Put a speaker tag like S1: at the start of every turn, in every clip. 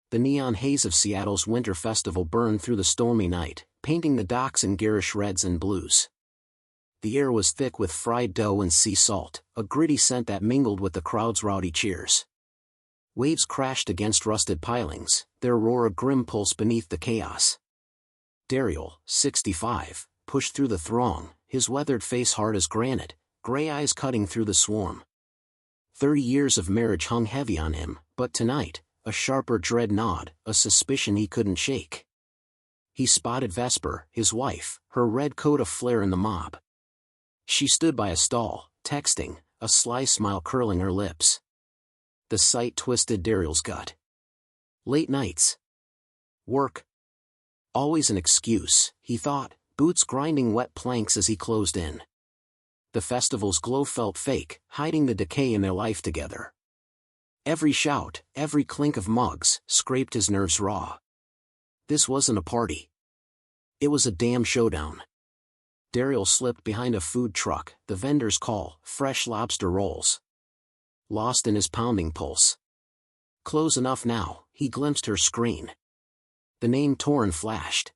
S1: The neon haze of Seattle's winter festival burned through the stormy night, painting the docks in garish reds and blues. The air was thick with fried dough and sea salt, a gritty scent that mingled with the crowd's rowdy cheers. Waves crashed against rusted pilings, their roar a grim pulse beneath the chaos. Daryl, 65, pushed through the throng, his weathered face hard as granite, gray eyes cutting through the swarm. 30 years of marriage hung heavy on him, but tonight, a sharper dread gnawed, a suspicion he couldn't shake. He spotted Vesper, his wife, her red coat aflare in the mob. She stood by a stall, texting, a sly smile curling her lips. The sight twisted Daryl's gut. Late nights. Work. Always an excuse, he thought, boots grinding wet planks as he closed in. The festival's glow felt fake, hiding the decay in their life together. Every shout, every clink of mugs, scraped his nerves raw. This wasn't a party. It was a damn showdown. Daryl slipped behind a food truck, the vendor's call, fresh lobster rolls. Lost in his pounding pulse. Close enough now, he glimpsed her screen. The name Torrin flashed.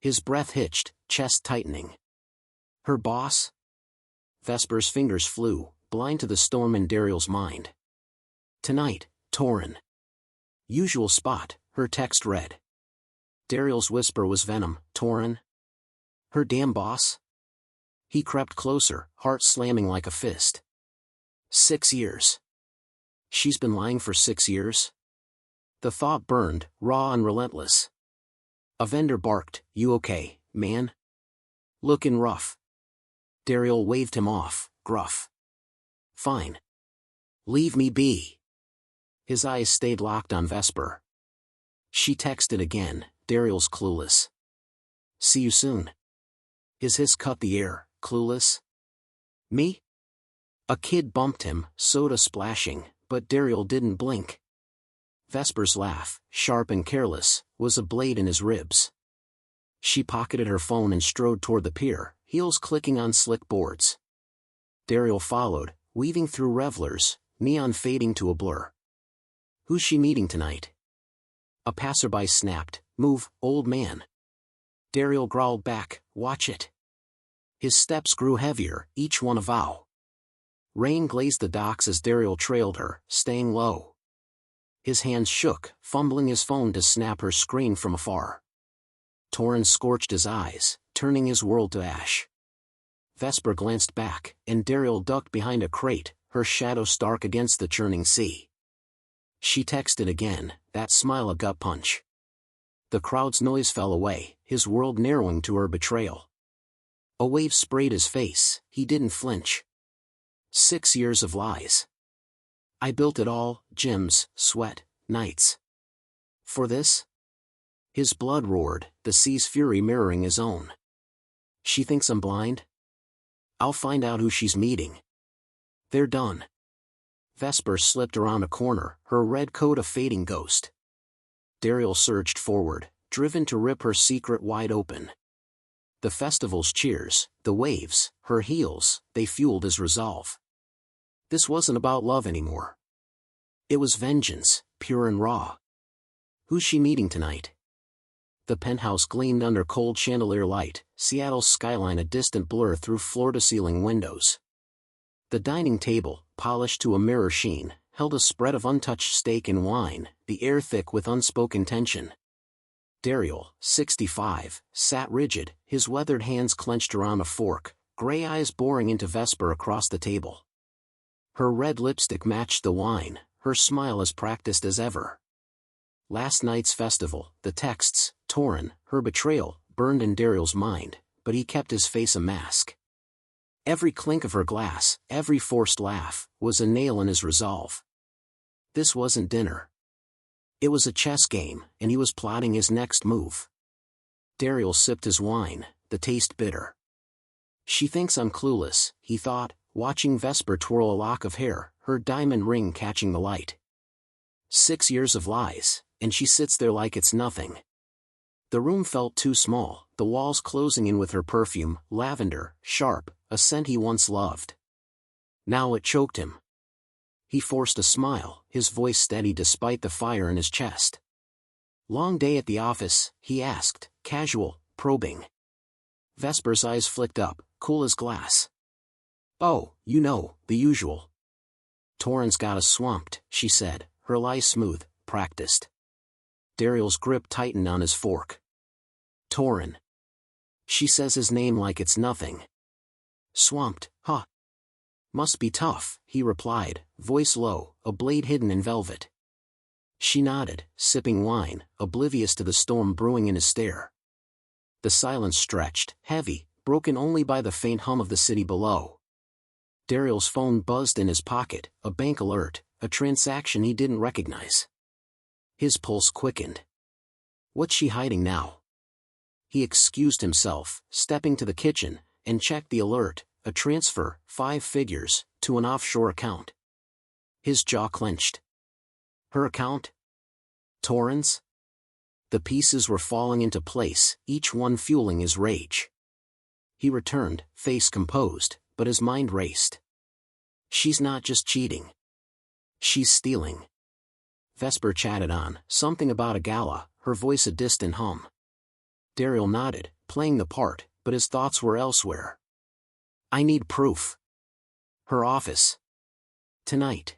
S1: His breath hitched, chest tightening. Her boss? Vesper's fingers flew, blind to the storm in Daryl's mind. Tonight, Torrin. Usual spot, her text read. Daryl's whisper was venom. Torrin? Her damn boss? He crept closer, heart slamming like a fist. 6 years. She's been lying for 6 years? The thought burned, raw and relentless. A vendor barked, "You okay, man? Lookin' rough." Daryl waved him off, gruff. "Fine. Leave me be." His eyes stayed locked on Vesper. She texted again, Daryl's clueless. "See you soon." His hiss cut the air, clueless. "Me?" A kid bumped him, soda splashing, but Daryl didn't blink. Vesper's laugh, sharp and careless, was a blade in his ribs. She pocketed her phone and strode toward the pier, heels clicking on slick boards. Daryl followed, weaving through revelers, neon fading to a blur. Who's she meeting tonight? A passerby snapped, "Move, old man." Daryl growled back, "Watch it." His steps grew heavier, each one a vow. Rain glazed the docks as Daryl trailed her, staying low. His hands shook, fumbling his phone to snap her screen from afar. Torrin scorched his eyes, turning his world to ash. Vesper glanced back, and Daryl ducked behind a crate, her shadow stark against the churning sea. She texted again, that smile a gut punch. The crowd's noise fell away, his world narrowing to her betrayal. A wave sprayed his face, he didn't flinch. 6 years of lies. I built it all, gyms, sweat, nights. For this? His blood roared, the sea's fury mirroring his own. She thinks I'm blind? I'll find out who she's meeting. They're done. Vesper slipped around a corner, her red coat a fading ghost. Daryl surged forward, driven to rip her secret wide open. The festival's cheers, the waves, her heels, they fueled his resolve. This wasn't about love anymore. It was vengeance, pure and raw. Who's she meeting tonight? The penthouse gleamed under cold chandelier light, Seattle's skyline a distant blur through floor-to-ceiling windows. The dining table, polished to a mirror sheen, held a spread of untouched steak and wine, the air thick with unspoken tension. Daryl, 65, sat rigid, his weathered hands clenched around a fork, gray eyes boring into Vesper across the table. Her red lipstick matched the wine, her smile as practiced as ever. Last night's festival, the texts, Torrin, her betrayal, burned in Daryl's mind, but he kept his face a mask. Every clink of her glass, every forced laugh, was a nail in his resolve. This wasn't dinner. It was a chess game, and he was plotting his next move. Daryl sipped his wine, the taste bitter. She thinks I'm clueless, he thought, watching Vesper twirl a lock of hair, her diamond ring catching the light. 6 years of lies, and she sits there like it's nothing. The room felt too small, the walls closing in with her perfume, lavender, sharp, a scent he once loved. Now it choked him. He forced a smile, his voice steady despite the fire in his chest. Long day at the office, he asked, casual, probing. Vesper's eyes flicked up, cool as glass. Oh, you know, the usual. Torrance got us swamped, she said, her lie smooth, practiced. Daryl's grip tightened on his fork. Torrin. She says his name like it's nothing. Swamped, huh? Must be tough, he replied, voice low, a blade hidden in velvet. She nodded, sipping wine, oblivious to the storm brewing in his stare. The silence stretched, heavy, broken only by the faint hum of the city below. Daryl's phone buzzed in his pocket, a bank alert, a transaction he didn't recognize. His pulse quickened. What's she hiding now? He excused himself, stepping to the kitchen, and checked the alert, a transfer, 5 figures, to an offshore account. His jaw clenched. Her account? Torrance? The pieces were falling into place, each one fueling his rage. He returned, face composed, but his mind raced. She's not just cheating. She's stealing. Vesper chatted on, something about a gala, her voice a distant hum. Daryl nodded, playing the part, but his thoughts were elsewhere. I need proof. Her office. Tonight.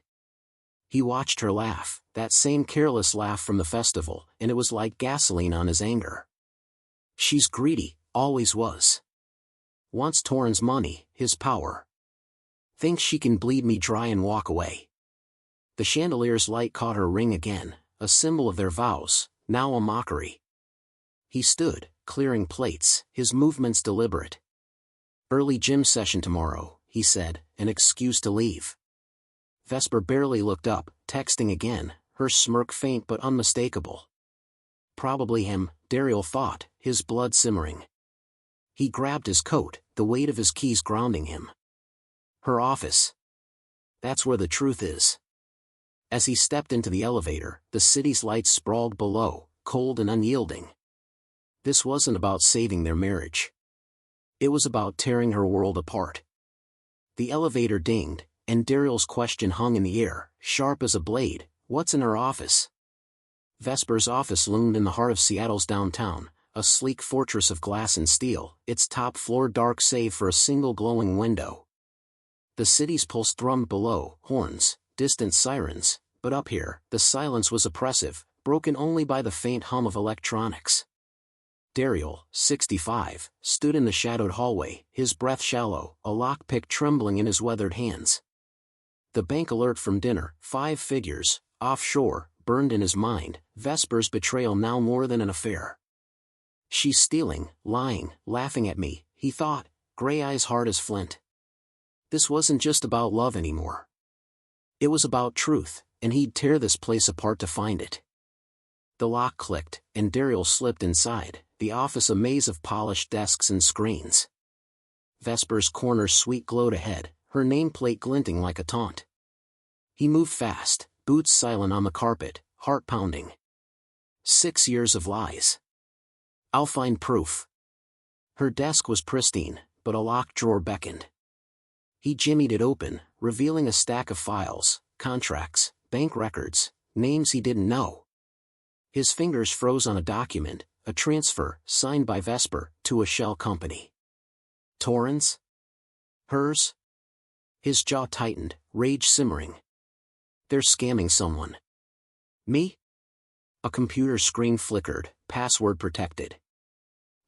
S1: He watched her laugh, that same careless laugh from the festival, and it was like gasoline on his anger. She's greedy, always was. Wants Torrance money, his power. Thinks she can bleed me dry and walk away. The chandelier's light caught her ring again, a symbol of their vows, now a mockery. He stood, clearing plates, his movements deliberate. Early gym session tomorrow, he said, an excuse to leave. Vesper barely looked up, texting again, her smirk faint but unmistakable. Probably him, Daryl thought, his blood simmering. He grabbed his coat, the weight of his keys grounding him. Her office. That's where the truth is. As he stepped into the elevator, the city's lights sprawled below, cold and unyielding. This wasn't about saving their marriage. It was about tearing her world apart. The elevator dinged, and Daryl's question hung in the air, sharp as a blade, what's in her office? Vesper's office loomed in the heart of Seattle's downtown, a sleek fortress of glass and steel, its top floor dark save for a single glowing window. The city's pulse thrummed below, horns, distant sirens, but up here, the silence was oppressive, broken only by the faint hum of electronics. Daryl, 65, stood in the shadowed hallway, his breath shallow, a lockpick trembling in his weathered hands. The bank alert from dinner, 5 figures, offshore, burned in his mind, Vesper's betrayal now more than an affair. She's stealing, lying, laughing at me, he thought, gray eyes hard as flint. This wasn't just about love anymore. It was about truth, and he'd tear this place apart to find it. The lock clicked, and Daryl slipped inside, the office a maze of polished desks and screens. Vesper's corner suite glowed ahead, her nameplate glinting like a taunt. He moved fast, boots silent on the carpet, heart pounding. 6 years of lies. I'll find proof. Her desk was pristine, but a locked drawer beckoned. He jimmied it open, revealing a stack of files, contracts, bank records, names he didn't know. His fingers froze on a document, a transfer, signed by Vesper, to a shell company. Torrance? Hers? His jaw tightened, rage simmering. They're scamming someone. Me? A computer screen flickered, password protected.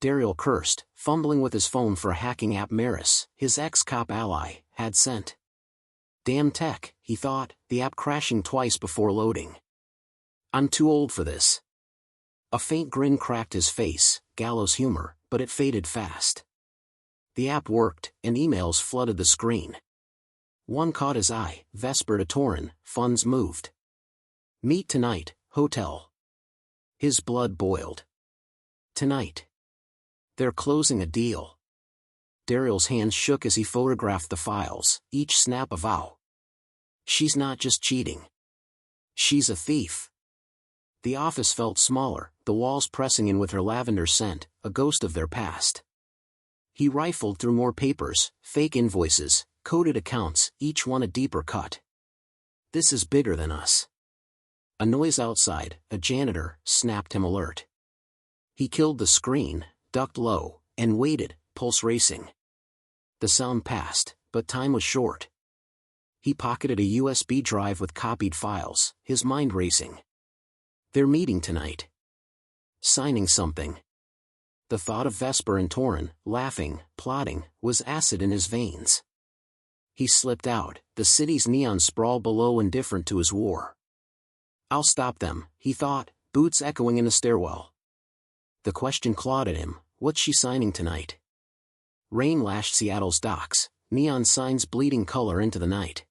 S1: Daryl cursed, fumbling with his phone for a hacking app Maris, his ex-cop ally, had sent. Damn tech, he thought, the app crashing twice before loading. I'm too old for this. A faint grin cracked his face, gallows humor, but it faded fast. The app worked, and emails flooded the screen. One caught his eye, Vesper to Torrin, funds moved. Meet tonight, hotel. His blood boiled. Tonight. They're closing a deal. Daryl's hands shook as he photographed the files, each snap a vow. She's not just cheating. She's a thief. The office felt smaller, the walls pressing in with her lavender scent, a ghost of their past. He rifled through more papers, fake invoices, coded accounts, each one a deeper cut. This is bigger than us. A noise outside, a janitor, snapped him alert. He killed the screen, ducked low, and waited, pulse racing. The sound passed, but time was short. He pocketed a USB drive with copied files, his mind racing. They're meeting tonight. Signing something. The thought of Vesper and Torin, laughing, plotting, was acid in his veins. He slipped out, the city's neon sprawl below indifferent to his war. I'll stop them, he thought, boots echoing in the stairwell. The question clawed at him, what's she signing tonight? Rain lashed Seattle's docks, neon signs bleeding color into the night.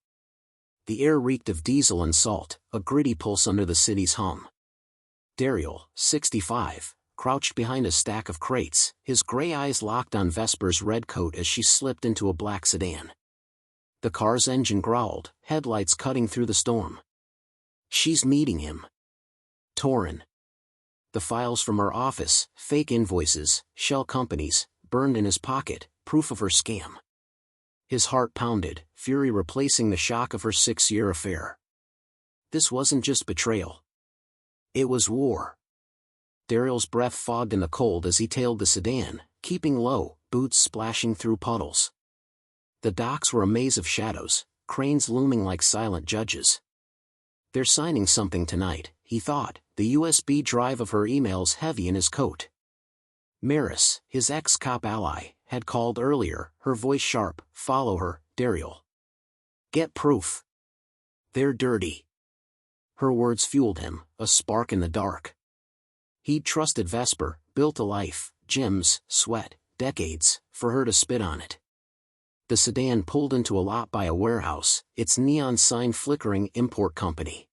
S1: The air reeked of diesel and salt, a gritty pulse under the city's hum. Daryl, 65, crouched behind a stack of crates, his gray eyes locked on Vesper's red coat as she slipped into a black sedan. The car's engine growled, headlights cutting through the storm. She's meeting him. Torin. The files from her office, fake invoices, shell companies, burned in his pocket, proof of her scam. His heart pounded, fury replacing the shock of her 6-year affair. This wasn't just betrayal. It was war. Daryl's breath fogged in the cold as he tailed the sedan, keeping low, boots splashing through puddles. The docks were a maze of shadows, cranes looming like silent judges. They're signing something tonight, he thought, the USB drive of her emails heavy in his coat. Maris, his ex-cop ally, had called earlier, her voice sharp, follow her, Daryl. Get proof. They're dirty. Her words fueled him, a spark in the dark. He'd trusted Vesper, built a life, gyms, sweat, decades, for her to spit on it. The sedan pulled into a lot by a warehouse, its neon sign flickering, import company.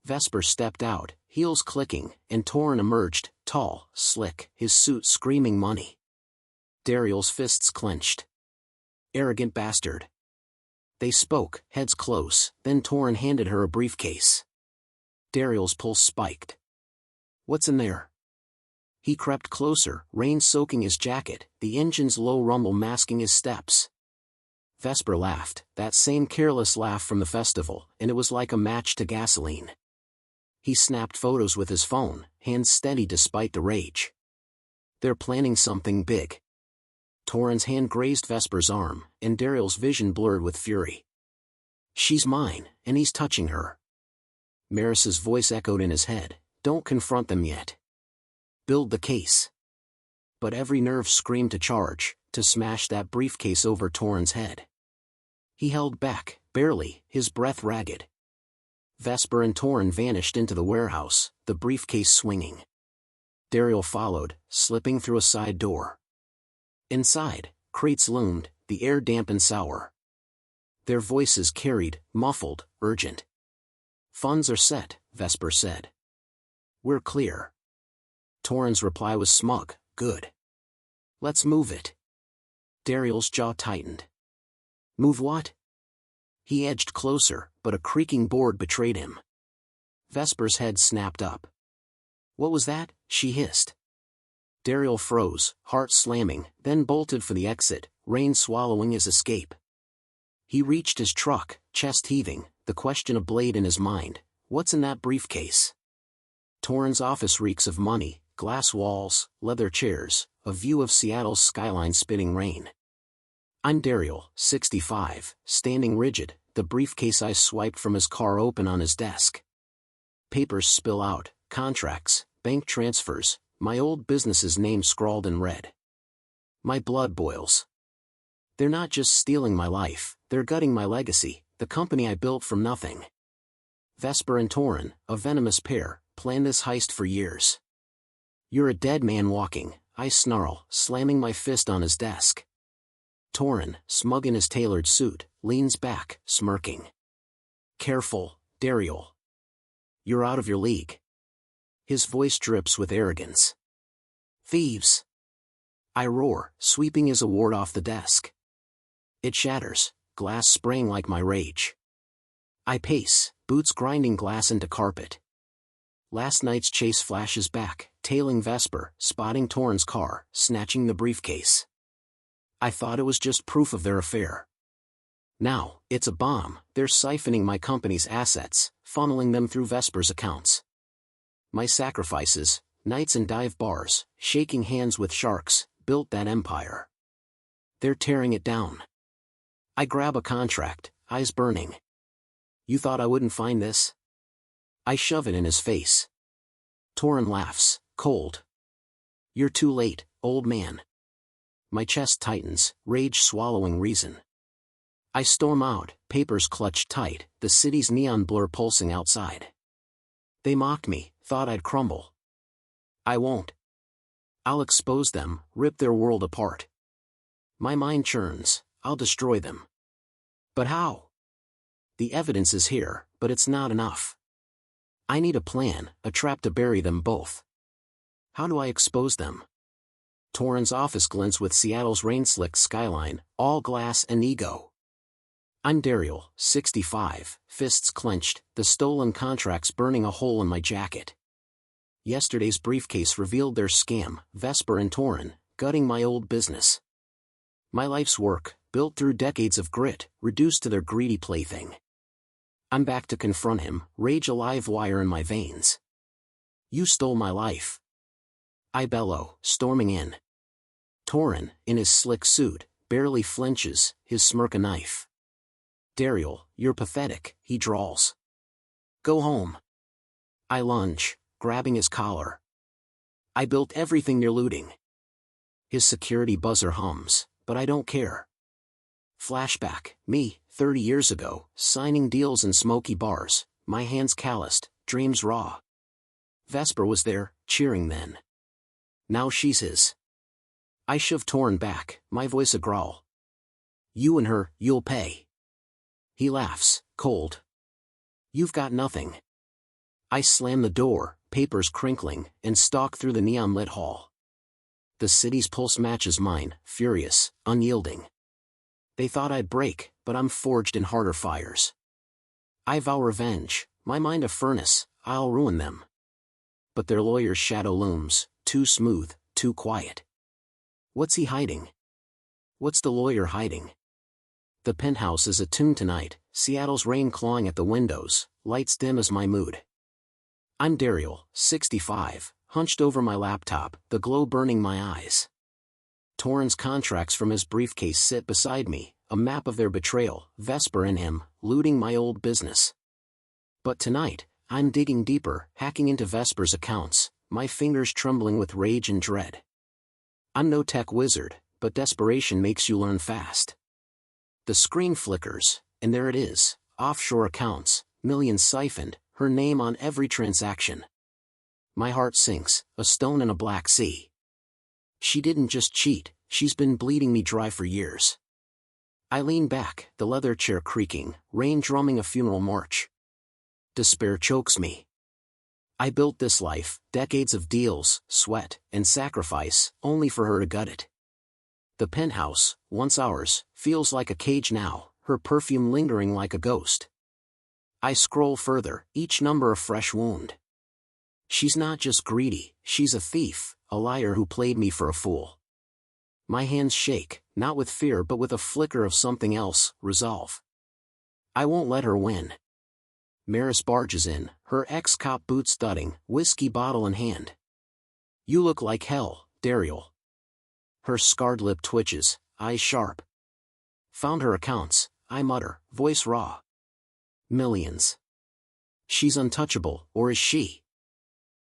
S1: Vesper stepped out, heels clicking, and Torin emerged, tall, slick, his suit screaming money. Daryl's fists clenched. Arrogant bastard. They spoke, heads close, then Torin handed her a briefcase. Daryl's pulse spiked. What's in there? He crept closer, rain soaking his jacket, the engine's low rumble masking his steps. Vesper laughed, that same careless laugh from the festival, and it was like a match to gasoline. He snapped photos with his phone, hands steady despite the rage. They're planning something big. Torin's hand grazed Vesper's arm, and Daryl's vision blurred with fury. She's mine, and he's touching her. Maris's voice echoed in his head, don't confront them yet. Build the case. But every nerve screamed to charge, to smash that briefcase over Torin's head. He held back, barely, his breath ragged. Vesper and Torin vanished into the warehouse, the briefcase swinging. Daryl followed, slipping through a side door. Inside, crates loomed, the air damp and sour. Their voices carried, muffled, urgent. Funds are set, Vesper said. We're clear. Torin's reply was smug, good. Let's move it. Daryl's jaw tightened. Move what? He edged closer, but a creaking board betrayed him. Vesper's head snapped up. What was that? She hissed. Daryl froze, heart slamming, then bolted for the exit, rain swallowing his escape. He reached his truck, chest heaving, the question ablaze in his mind, what's in that briefcase? Torin's office reeks of money, glass walls, leather chairs, a view of Seattle's skyline spitting rain. I'm Daryl, 65, standing rigid, the briefcase I swiped from his car open on his desk. Papers spill out, contracts, bank transfers, my old business's name scrawled in red. My blood boils. They're not just stealing my life, they're gutting my legacy, the company I built from nothing. Vesper and Torin, a venomous pair, planned this heist for years. You're a dead man walking, I snarl, slamming my fist on his desk. Torin, smug in his tailored suit, leans back, smirking. Careful, Daryl. You're out of your league. His voice drips with arrogance. Thieves. I roar, sweeping his award off the desk. It shatters, glass spraying like my rage. I pace, boots grinding glass into carpet. Last night's chase flashes back, tailing Vesper, spotting Torin's car, snatching the briefcase. I thought it was just proof of their affair. Now, it's a bomb, they're siphoning my company's assets, funneling them through Vesper's accounts. My sacrifices, nights in dive bars, shaking hands with sharks, built that empire. They're tearing it down. I grab a contract, eyes burning. You thought I wouldn't find this? I shove it in his face. Torin laughs, cold. You're too late, old man. My chest tightens, rage swallowing reason. I storm out, papers clutched tight, the city's neon blur pulsing outside. They mocked me, thought I'd crumble. I won't. I'll expose them, rip their world apart. My mind churns, I'll destroy them. But how? The evidence is here, but it's not enough. I need a plan, a trap to bury them both. How do I expose them? Torin's office glints with Seattle's rain-slicked skyline, all glass and ego. I'm Daryl, 65, fists clenched, the stolen contracts burning a hole in my jacket. Yesterday's briefcase revealed their scam, Vesper and Torin, gutting my old business. My life's work, built through decades of grit, reduced to their greedy plaything. I'm back to confront him, rage a live wire in my veins. You stole my life. I bellow, storming in. Torin, in his slick suit, barely flinches, his smirk a knife. Daryl, you're pathetic, he drawls. Go home. I lunge, grabbing his collar. I built everything you're looting. His security buzzer hums, but I don't care. Flashback, me, 30 years ago, signing deals in smoky bars, my hands calloused, dreams raw. Vesper was there, cheering then. Now she's his. I shove Torin back, my voice a growl. You and her, you'll pay. He laughs, cold. You've got nothing. I slam the door, papers crinkling, and stalk through the neon-lit hall. The city's pulse matches mine, furious, unyielding. They thought I'd break, but I'm forged in harder fires. I vow revenge, my mind a furnace, I'll ruin them. But their lawyer's shadow looms, too smooth, too quiet. What's he hiding? What's the lawyer hiding? The penthouse is attuned tonight, Seattle's rain clawing at the windows, lights dim as my mood. I'm Daryl, 65, hunched over my laptop, the glow burning my eyes. Torin's contracts from his briefcase sit beside me, a map of their betrayal, Vesper and him, looting my old business. But tonight, I'm digging deeper, hacking into Vesper's accounts, my fingers trembling with rage and dread. I'm no tech wizard, but desperation makes you learn fast. The screen flickers, and there it is, offshore accounts, millions siphoned, her name on every transaction. My heart sinks, a stone in a black sea. She didn't just cheat, she's been bleeding me dry for years. I lean back, the leather chair creaking, rain drumming a funeral march. Despair chokes me. I built this life, decades of deals, sweat, and sacrifice, only for her to gut it. The penthouse, once ours, feels like a cage now, her perfume lingering like a ghost. I scroll further, each number a fresh wound. She's not just greedy, she's a thief, a liar who played me for a fool. My hands shake, not with fear but with a flicker of something else, resolve. I won't let her win. Maris barges in, her ex-cop boots thudding, whiskey bottle in hand. You look like hell, Daryl. Her scarred lip twitches, eyes sharp. Found her accounts, I mutter, voice raw. Millions. She's untouchable, or is she?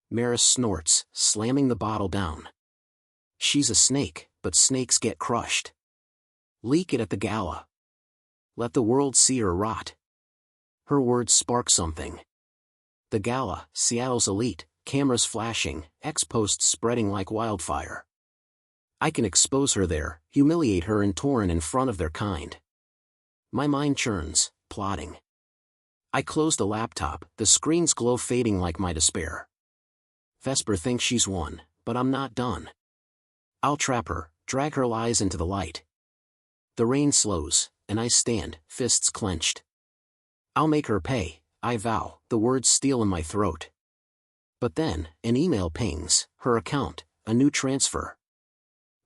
S1: Maris snorts, slamming the bottle down. She's a snake, but snakes get crushed. Leak it at the gala. Let the world see her rot. Her words spark something. The gala, Seattle's elite, cameras flashing, ex-posts spreading like wildfire. I can expose her there, humiliate her and Torin in front of their kind. My mind churns, plotting. I close the laptop, the screen's glow fading like my despair. Vesper thinks she's won, but I'm not done. I'll trap her, drag her lies into the light. The rain slows, and I stand, fists clenched. I'll make her pay, I vow, the words steal in my throat. But then, an email pings, her account, a new transfer.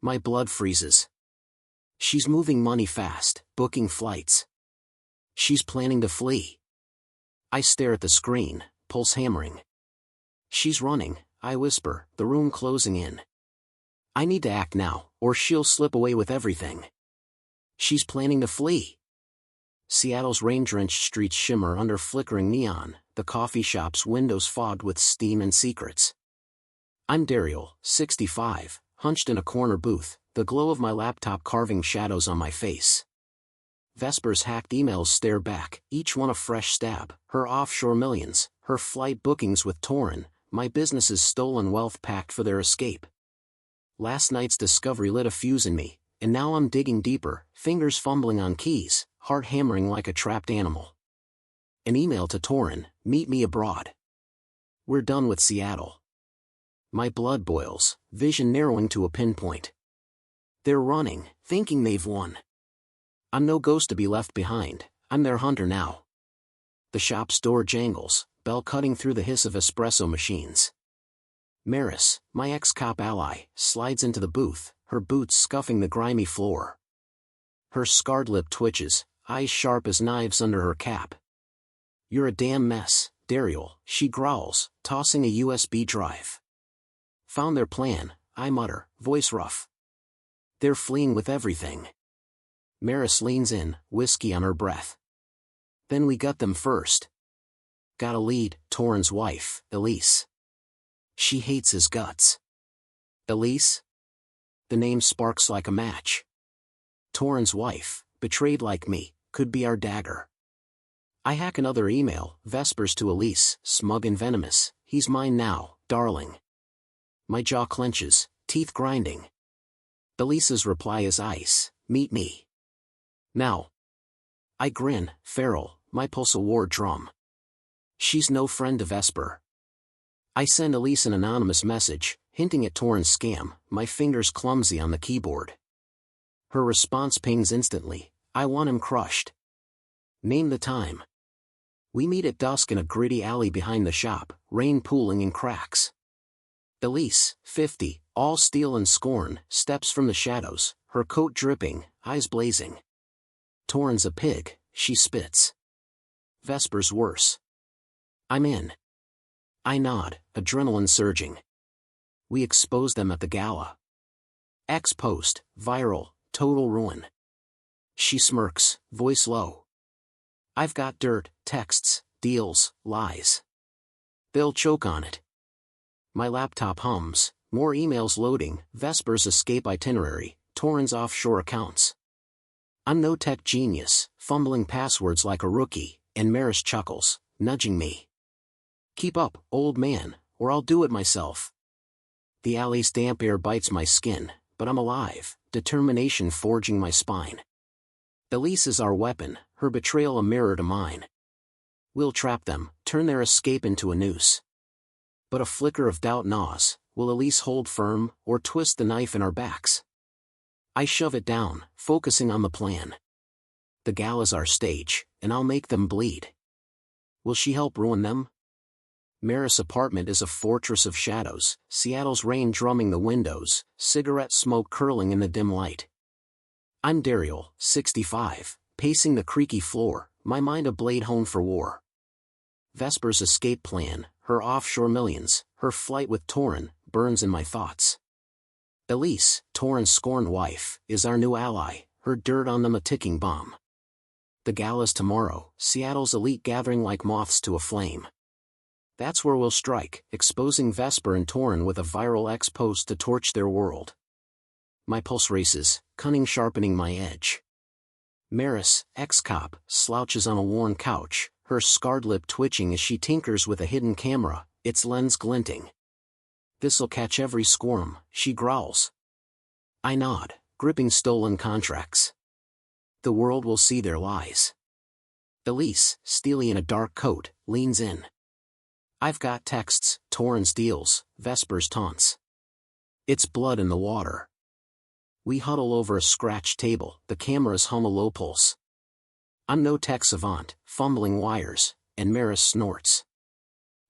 S1: My blood freezes. She's moving money fast, booking flights. She's planning to flee. I stare at the screen, pulse hammering. She's running, I whisper, the room closing in. I need to act now, or she'll slip away with everything. She's planning to flee. Seattle's rain-drenched streets shimmer under flickering neon, the coffee shop's windows fogged with steam and secrets. I'm Daryl, 65, hunched in a corner booth, the glow of my laptop carving shadows on my face. Vesper's hacked emails stare back, each one a fresh stab, her offshore millions, her flight bookings with Torin, my business's stolen wealth packed for their escape. Last night's discovery lit a fuse in me, and now I'm digging deeper, fingers fumbling on keys, heart hammering like a trapped animal. An email to Torin, meet me abroad. We're done with Seattle. My blood boils, vision narrowing to a pinpoint. They're running, thinking they've won. I'm no ghost to be left behind, I'm their hunter now. The shop's door jangles, bell cutting through the hiss of espresso machines. Maris, my ex-cop ally, slides into the booth, her boots scuffing the grimy floor. Her scarred lip twitches, eyes sharp as knives under her cap. You're a damn mess, Daryl, she growls, tossing a USB drive. Found their plan, I mutter, voice rough. They're fleeing with everything. Maris leans in, whiskey on her breath. Then we got them first. Got a lead, Torin's wife, Elise. She hates his guts. Elise? The name sparks like a match. Torin's wife, betrayed like me, could be our dagger. I hack another email, Vespers to Elise, smug and venomous, he's mine now, darling. My jaw clenches, teeth grinding. Elise's reply is ice, meet me. Now. I grin, feral, my pulse a war drum. She's no friend to Vesper. I send Elise an anonymous message, hinting at Torin's scam, my fingers clumsy on the keyboard. Her response pings instantly, I want him crushed. Name the time. We meet at dusk in a gritty alley behind the shop, rain pooling in cracks. Elise, 50, all steel and scorn, steps from the shadows, her coat dripping, eyes blazing. Torin's a pig, she spits. Vesper's worse. I'm in. I nod, adrenaline surging. We expose them at the gala. Ex-post, viral, total ruin. She smirks, voice low. I've got dirt, texts, deals, lies. They'll choke on it. My laptop hums, more emails loading, Vesper's escape itinerary, Torin's offshore accounts. I'm no tech genius, fumbling passwords like a rookie, and Maris chuckles, nudging me. Keep up, old man, or I'll do it myself. The alley's damp air bites my skin, but I'm alive, determination forging my spine. Elise is our weapon, her betrayal a mirror to mine. We'll trap them, turn their escape into a noose. But a flicker of doubt gnaws, will Elise hold firm, or twist the knife in our backs? I shove it down, focusing on the plan. The gala's our stage, and I'll make them bleed. Will she help ruin them? Maris' apartment is a fortress of shadows, Seattle's rain drumming the windows, cigarette smoke curling in the dim light. I'm Daryl, 65, pacing the creaky floor, my mind a blade honed for war. Vesper's escape plan, her offshore millions, her flight with Torin, burns in my thoughts. Elise, Torin's scorned wife, is our new ally, her dirt on them a ticking bomb. The gala's tomorrow, Seattle's elite gathering like moths to a flame. That's where we'll strike, exposing Vesper and Torin with a viral ex-post to torch their world. My pulse races, cunning sharpening my edge. Maris, ex-cop, slouches on a worn couch, her scarred lip twitching as she tinkers with a hidden camera, its lens glinting. This'll catch every squirm, she growls. I nod, gripping stolen contracts. The world will see their lies. Elise, steely in a dark coat, leans in. I've got texts, Torin's deals, Vesper's taunts. It's blood in the water. We huddle over a scratched table, the cameras hum a low pulse. I'm no tech savant, fumbling wires, and Maris snorts.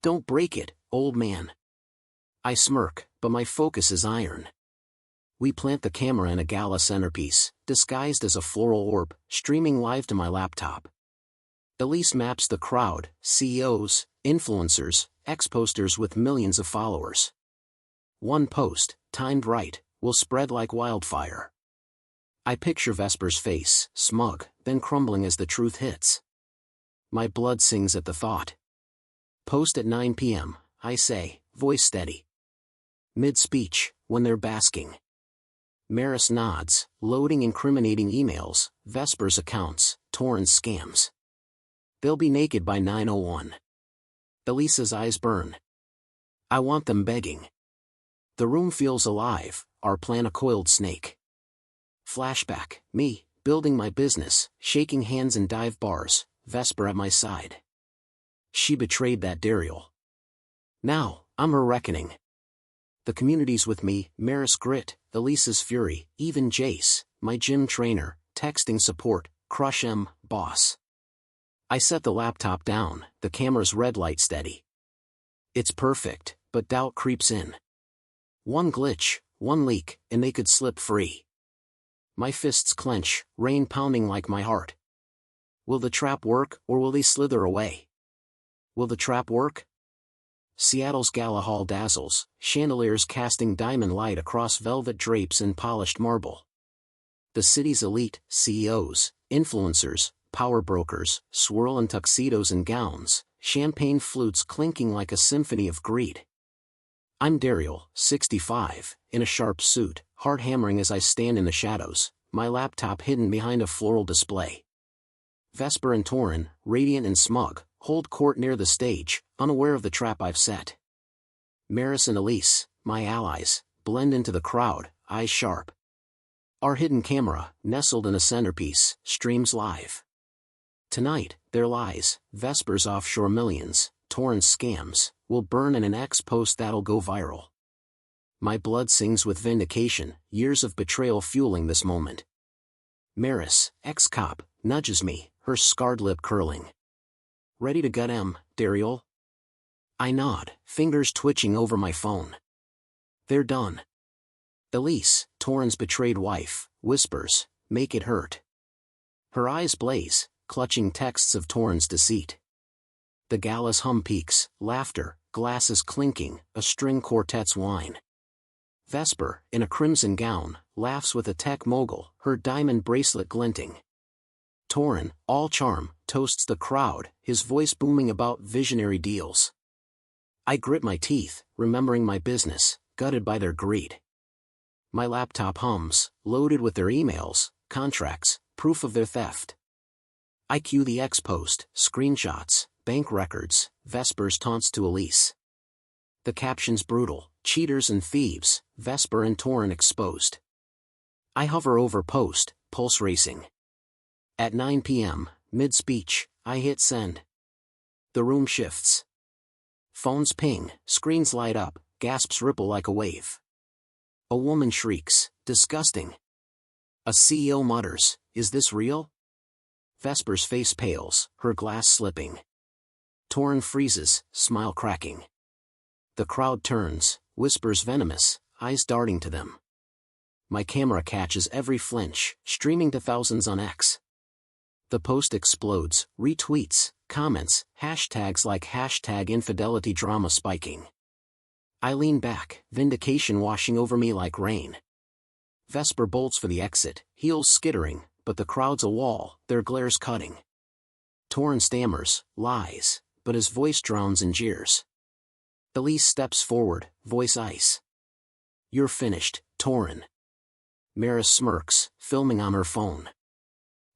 S1: Don't break it, old man. I smirk, but my focus is iron. We plant the camera in a gala centerpiece, disguised as a floral orb, streaming live to my laptop. Elise maps the crowd, CEOs, influencers, ex-posters with millions of followers. One post, timed right, will spread like wildfire. I picture Vesper's face, smug, then crumbling as the truth hits. My blood sings at the thought. Post at 9 p.m., I say, voice steady. Mid-speech, when they're basking. Maris nods, loading incriminating emails, Vesper's accounts, Torrens scams. They'll be naked by 9:01. Elisa's eyes burn. I want them begging. The room feels alive, our plan a coiled snake. Flashback, me, building my business, shaking hands in dive bars, Vesper at my side. She betrayed that Betrayal. Now, I'm her reckoning. The community's with me, Maris grit, Elisa's fury, even Jace, my gym trainer, texting support, crush M, boss. I set the laptop down, the camera's red light steady. It's perfect, but doubt creeps in. One glitch, one leak, and they could slip free. My fists clench, rain pounding like my heart. Will the trap work, or will they slither away? Will the trap work? Seattle's gala hall dazzles, chandeliers casting diamond light across velvet drapes and polished marble. The city's elite, CEOs, influencers, power brokers, swirl in tuxedos and gowns, champagne flutes clinking like a symphony of greed. I'm Betrayal, 65, in a sharp suit, heart hammering as I stand in the shadows, my laptop hidden behind a floral display. Vesper and Torren, radiant and smug, hold court near the stage, unaware of the trap I've set. Maris and Elise, my allies, blend into the crowd, eyes sharp. Our hidden camera, nestled in a centerpiece, streams live. Tonight, their lies, Vesper's offshore millions, Torrens scams, will burn in an ex-post that'll go viral. My blood sings with vindication, years of betrayal fueling this moment. Maris, ex-cop, nudges me, her scarred lip curling. Ready to gut M, Betrayal? I nod, fingers twitching over my phone. They're done. Elise, Torren's betrayed wife, whispers, make it hurt. Her eyes blaze, clutching texts of Torren's deceit. The gala's hum peaks, laughter, glasses clinking, a string quartet's whine. Vesper, in a crimson gown, laughs with a tech mogul, her diamond bracelet glinting. Torren, all charm, toasts the crowd, his voice booming about visionary deals. I grit my teeth, remembering my business, gutted by their greed. My laptop hums, loaded with their emails, contracts, proof of their theft. I cue the ex-post, screenshots, bank records, Vesper's taunts to Elise. The caption's brutal, cheaters and thieves, Vesper and Torren exposed. I hover over post, pulse racing. At 9 p.m., mid-speech, I hit send. The room shifts. Phones ping, screens light up, gasps ripple like a wave. A woman shrieks, disgusting. A CEO mutters, is this real? Vesper's face pales, her glass slipping. Torren freezes, smile cracking. The crowd turns, whispers venomous, eyes darting to them. My camera catches every flinch, streaming to thousands on X. The post explodes, retweets, comments, hashtags like #Infidelity drama spiking. I lean back, vindication washing over me like rain. Vesper bolts for the exit, heels skittering, but the crowd's a wall, their glares cutting. Torren stammers, lies, but his voice drowns in jeers. Elise steps forward, voice ice. You're finished, Torren. Maris smirks, filming on her phone.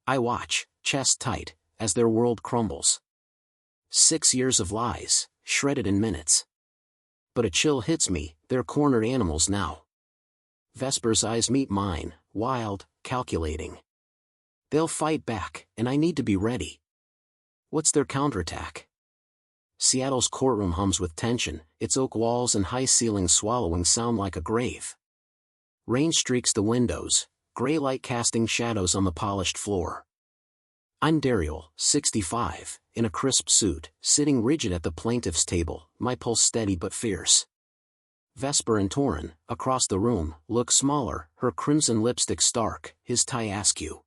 S1: I watch, chest tight, as their world crumbles. 6 years of lies, shredded in minutes. But a chill hits me, they're cornered animals now. Vesper's eyes meet mine, wild, calculating. They'll fight back, and I need to be ready. What's their counterattack? Seattle's courtroom hums with tension, its oak walls and high ceilings swallowing sound like a grave. Rain streaks the windows, gray light casting shadows on the polished floor. I'm Betrayal, 65, in a crisp suit, sitting rigid at the plaintiff's table, my pulse steady but fierce. Vesper and Torren, across the room, look smaller, her crimson lipstick stark, his tie askew.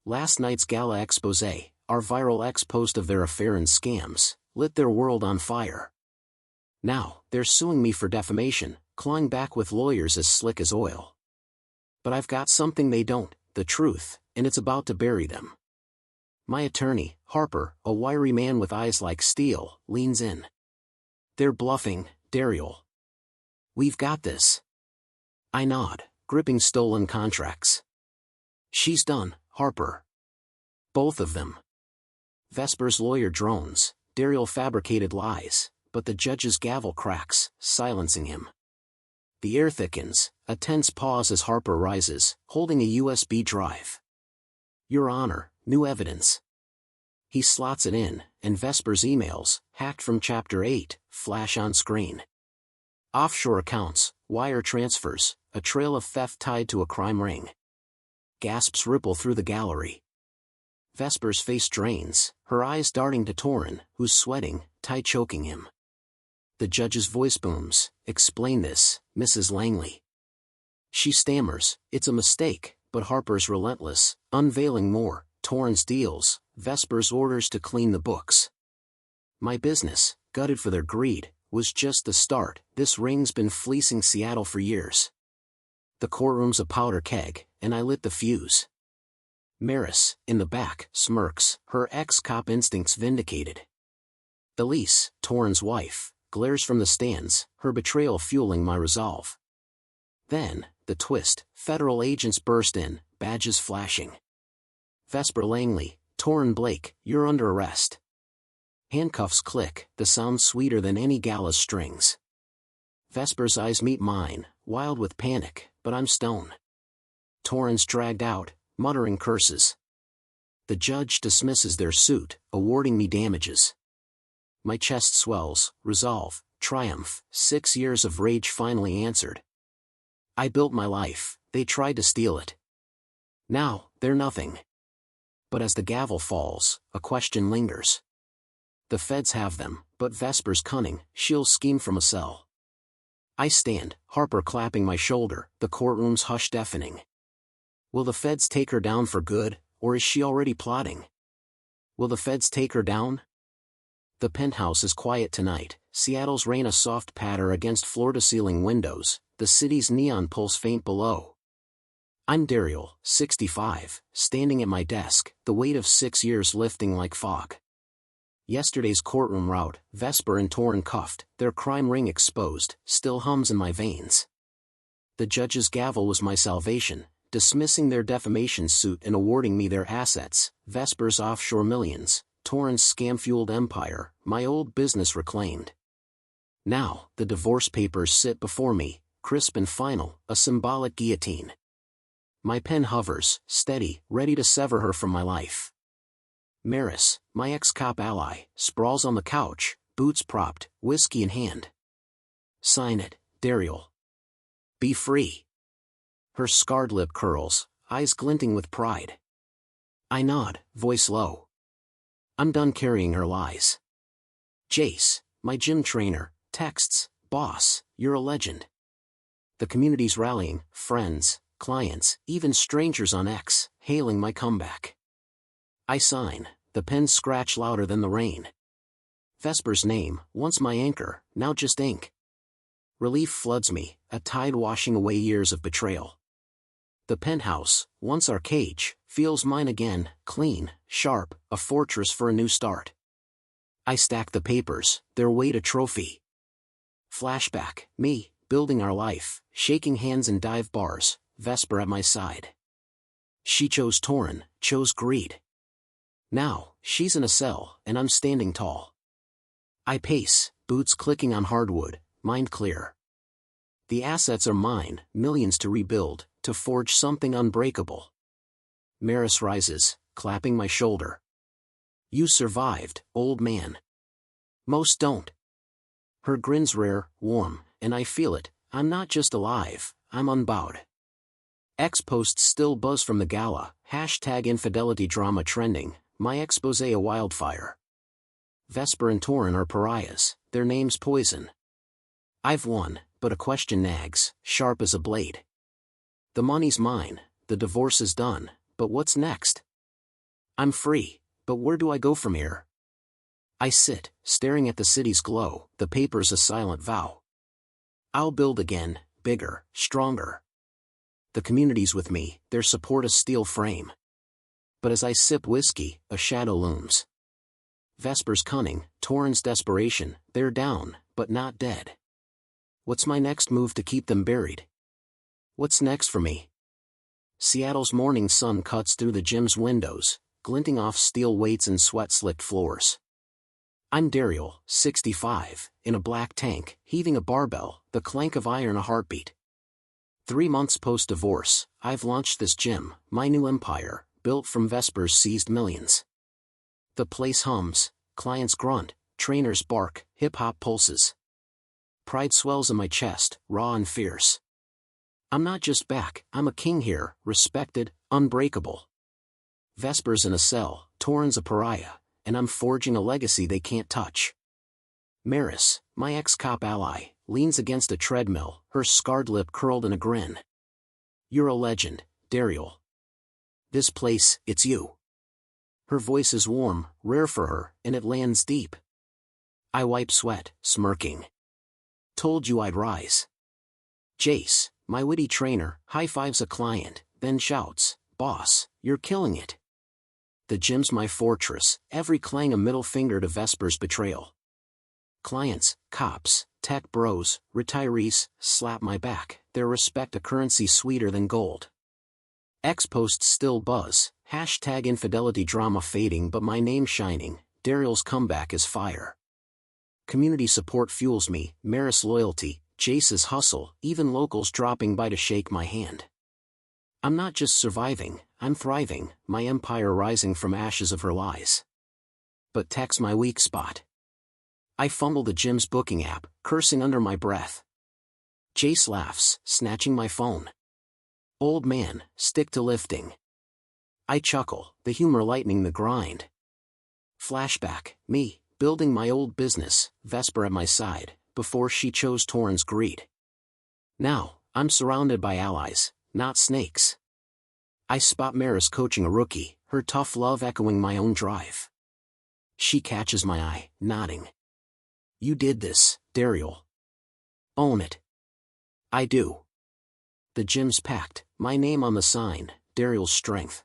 S1: Last night's gala exposé, our viral ex-post of their affair and scams, lit their world on fire. Now, they're suing me for defamation, clawing back with lawyers as slick as oil. But I've got something they don't, the truth, and it's about to bury them. My attorney, Harper, a wiry man with eyes like steel, leans in. They're bluffing, Betrayal. We've got this. I nod, gripping stolen contracts. She's done, Harper. Both of them. Vesper's lawyer drones, Betrayal fabricated lies, but the judge's gavel cracks, silencing him. The air thickens, a tense pause as Harper rises, holding a USB drive. Your Honor, new evidence. He slots it in, and Vesper's emails, hacked from Chapter 8, flash on screen. Offshore accounts, wire transfers, a trail of theft tied to a crime ring. Gasps ripple through the gallery. Vesper's face drains, her eyes darting to Torin, who's sweating, tie choking him. The judge's voice booms, explain this, Mrs. Langley. She stammers, it's a mistake, but Harper's relentless, unveiling more, Torin's deals, Vesper's orders to clean the books. My business, gutted for their greed, was just the start. This ring's been fleecing Seattle for years. The courtroom's a powder keg, and I lit the fuse. Maris, in the back, smirks, her ex-cop instincts vindicated. Elise, Torin's wife, glares from the stands, her betrayal fueling my resolve. Then, the twist, federal agents burst in, badges flashing. Vesper Langley, Torin Blake, you're under arrest. Handcuffs click, the sound sweeter than any gala's strings. Vesper's eyes meet mine, wild with panic, but I'm stone. Torin's dragged out, muttering curses. The judge dismisses their suit, awarding me damages. My chest swells, resolve, triumph, 6 years of rage finally answered. I built my life, they tried to steal it. Now, they're nothing. But as the gavel falls, a question lingers. The feds have them, but Vesper's cunning, she'll scheme from a cell. I stand, Harper clapping my shoulder, the courtroom's hush deafening. Will the feds take her down for good, or is she already plotting? Will the feds take her down? The penthouse is quiet tonight, Seattle's rain a soft patter against floor-to-ceiling windows, the city's neon pulse faint below. I'm Betrayal, 65, standing at my desk, the weight of 6 years lifting like fog. Yesterday's courtroom rout, Vesper and Torin cuffed, their crime ring exposed, still hums in my veins. The judge's gavel was my salvation, dismissing their defamation suit and awarding me their assets, Vesper's offshore millions, Torin's scam-fueled empire, my old business reclaimed. Now, the divorce papers sit before me, crisp and final, a symbolic guillotine. My pen hovers, steady, ready to sever her from my life. Maris, my ex-cop ally, sprawls on the couch, boots propped, whiskey in hand. Sign it, Betrayal. Be free. Her scarred lip curls, eyes glinting with pride. I nod, voice low. I'm done carrying her lies. Jace, my gym trainer, texts, boss, you're a legend. The community's rallying, friends, clients, even strangers on X, hailing my comeback. I sign, the pen scratch louder than the rain. Vesper's name, once my anchor, now just ink. Relief floods me, a tide washing away years of betrayal. The penthouse, once our cage, feels mine again, clean, sharp, a fortress for a new start. I stack the papers, their weight a trophy. Flashback, me, building our life, shaking hands in dive bars, Vesper at my side. She chose Torin, chose greed. Now, she's in a cell, and I'm standing tall. I pace, boots clicking on hardwood, mind clear. The assets are mine, millions to rebuild, to forge something unbreakable. Maris rises, clapping my shoulder. You survived, old man. Most don't. Her grin's rare, warm, and I feel it, I'm not just alive, I'm unbowed. X-posts still buzz from the gala, hashtag infidelity drama trending, my exposé a wildfire. Vesper and Torin are pariahs, their names poison. I've won, but a question nags, sharp as a blade. The money's mine, the divorce is done, but what's next? I'm free, But where do I go from here? I sit, staring at the city's glow, the paper's a silent vow. I'll build again, bigger, stronger. The community's with me, their support a steel frame. But as I sip whiskey, a shadow looms. Vesper's cunning, Torrin's desperation, they're down, but not dead. What's my next move to keep them buried? What's next for me? Seattle's morning sun cuts through the gym's windows, glinting off steel weights and sweat-slicked floors. I'm Daryl, 65, in a black tank, heaving a barbell, the clank of iron a heartbeat. 3 months post-divorce, I've launched this gym, my new empire, built from Vesper's seized millions. The place hums, clients grunt, trainers bark, hip-hop pulses. Pride swells in my chest, raw and fierce. I'm not just back, I'm a king here, respected, unbreakable. Vesper's in a cell, Torrin's a pariah, and I'm forging a legacy they can't touch. Maris, my ex-cop ally, leans against a treadmill, her scarred lip curled in a grin. You're a legend, Daryl. This place, it's you. Her voice is warm, rare for her, and it lands deep. I wipe sweat, smirking. Told you I'd rise. Jace, my witty trainer, high-fives a client, then shouts, Boss, you're killing it. The gym's my fortress, every clang a middle finger to Vesper's betrayal. Clients, cops, tech bros, retirees, slap my back, their respect a currency sweeter than gold. Ex-posts still buzz, hashtag infidelity drama fading but my name shining, Daryl's comeback is fire. Community support fuels me, Maris loyalty, Jace's hustle, even locals dropping by to shake my hand. I'm not just surviving, I'm thriving, my empire rising from ashes of her lies. But tech's my weak spot. I fumble the gym's booking app, cursing under my breath. Jace laughs, snatching my phone. Old man, stick to lifting. I chuckle, the humor lightening the grind. Flashback, me, building my old business, Vesper at my side, before she chose Torrin's greed. Now, I'm surrounded by allies, not snakes. I spot Maris coaching a rookie, her tough love echoing my own drive. She catches my eye, nodding. You did this, Daryl. Own it. I do. The gym's packed, my name on the sign, Daryl's strength.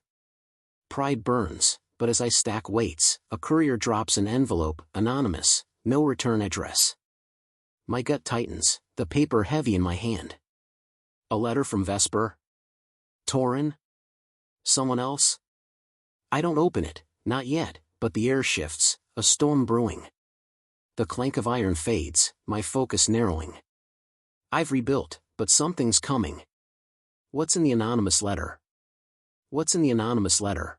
S1: Pride burns, but as I stack weights, a courier drops an envelope, anonymous, no return address. My gut tightens, the paper heavy in my hand. A letter from Vesper? Torrin? Someone else? I don't open it, not yet, but the air shifts, a storm brewing. The clank of iron fades, my focus narrowing. I've rebuilt, but something's coming. What's in the anonymous letter? What's in the anonymous letter?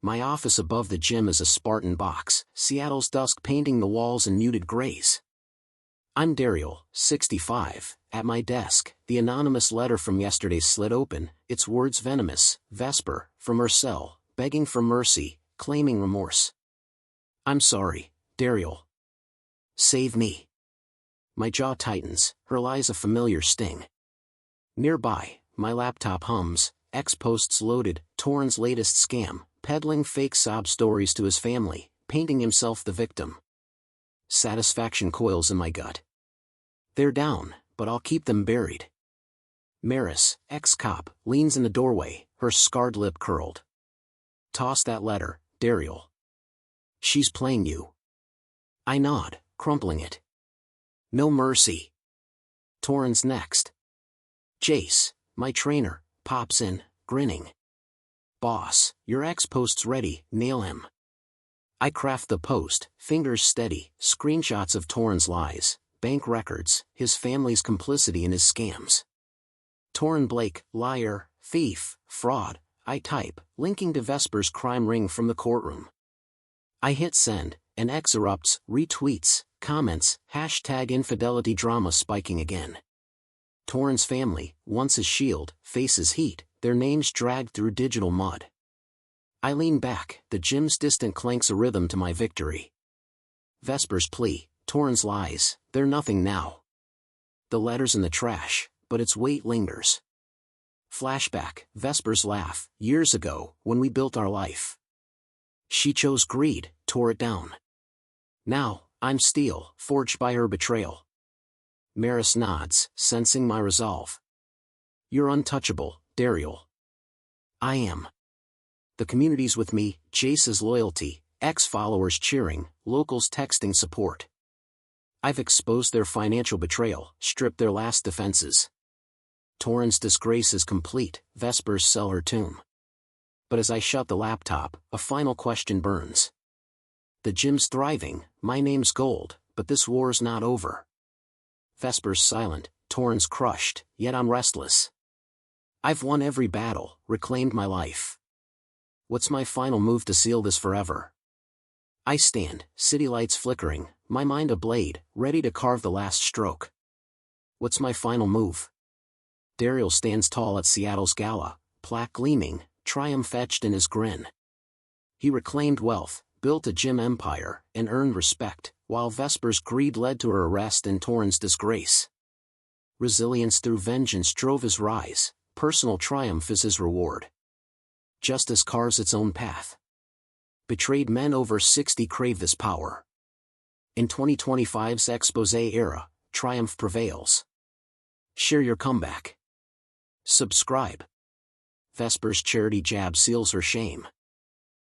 S1: My office above the gym is a Spartan box, Seattle's dusk painting the walls in muted grays. I'm Daryl, 65, at my desk, the anonymous letter from yesterday slid open, its words venomous, Vesper, from her cell, begging for mercy, claiming remorse. I'm sorry, Daryl. Save me. My jaw tightens, her lies a familiar sting. Nearby, my laptop hums, ex-posts loaded, Torrin's latest scam, peddling fake sob stories to his family, painting himself the victim. Satisfaction coils in my gut. They're down, but I'll keep them buried. Maris, ex-cop, leans in the doorway, her scarred lip curled. Toss that letter, Daryl. She's playing you. I nod, crumpling it. No mercy. Torrin's next. Jace, my trainer, pops in, grinning. Boss, your ex-post's ready, nail him. I craft the post, fingers steady, screenshots of Torrin's lies, bank records, his family's complicity in his scams. Torrin Blake, liar, thief, fraud, I type, linking to Vesper's crime ring from the courtroom. I hit send, and X erupts, retweets, comments, hashtag infidelity drama spiking again. Torrin's family, once his shield, faces heat, their names dragged through digital mud. I lean back, the gym's distant clanks a rhythm to my victory. Vesper's plea, Torrin's lies, they're nothing now. The letter's in the trash, but its weight lingers. Flashback, Vesper's laugh, years ago, when we built our life. She chose greed, tore it down. Now, I'm steel, forged by her betrayal. Maris nods, sensing my resolve. You're untouchable, Daryl. I am. The community's with me, Jace's loyalty, ex-followers cheering, locals texting support. I've exposed their financial betrayal, stripped their last defenses. Torrens' disgrace is complete, Vespers sell her tomb. But as I shut the laptop, a final question burns. The gym's thriving, my name's gold, but this war's not over. Vespers silent, Torrens crushed, yet I'm restless. I've won every battle, reclaimed my life. What's my final move to seal this forever? I stand, city lights flickering, my mind a blade, ready to carve the last stroke. What's my final move? Daryl stands tall at Seattle's gala, plaque gleaming, triumph etched in his grin. He reclaimed wealth, built a gym empire, and earned respect, while Vesper's greed led to her arrest and Torrens' disgrace. Resilience through vengeance drove his rise, personal triumph is his reward. Justice carves its own path. Betrayed men over 60 crave this power. In 2025's exposé era, triumph prevails. Share your comeback. Subscribe. Vesper's charity jab seals her shame.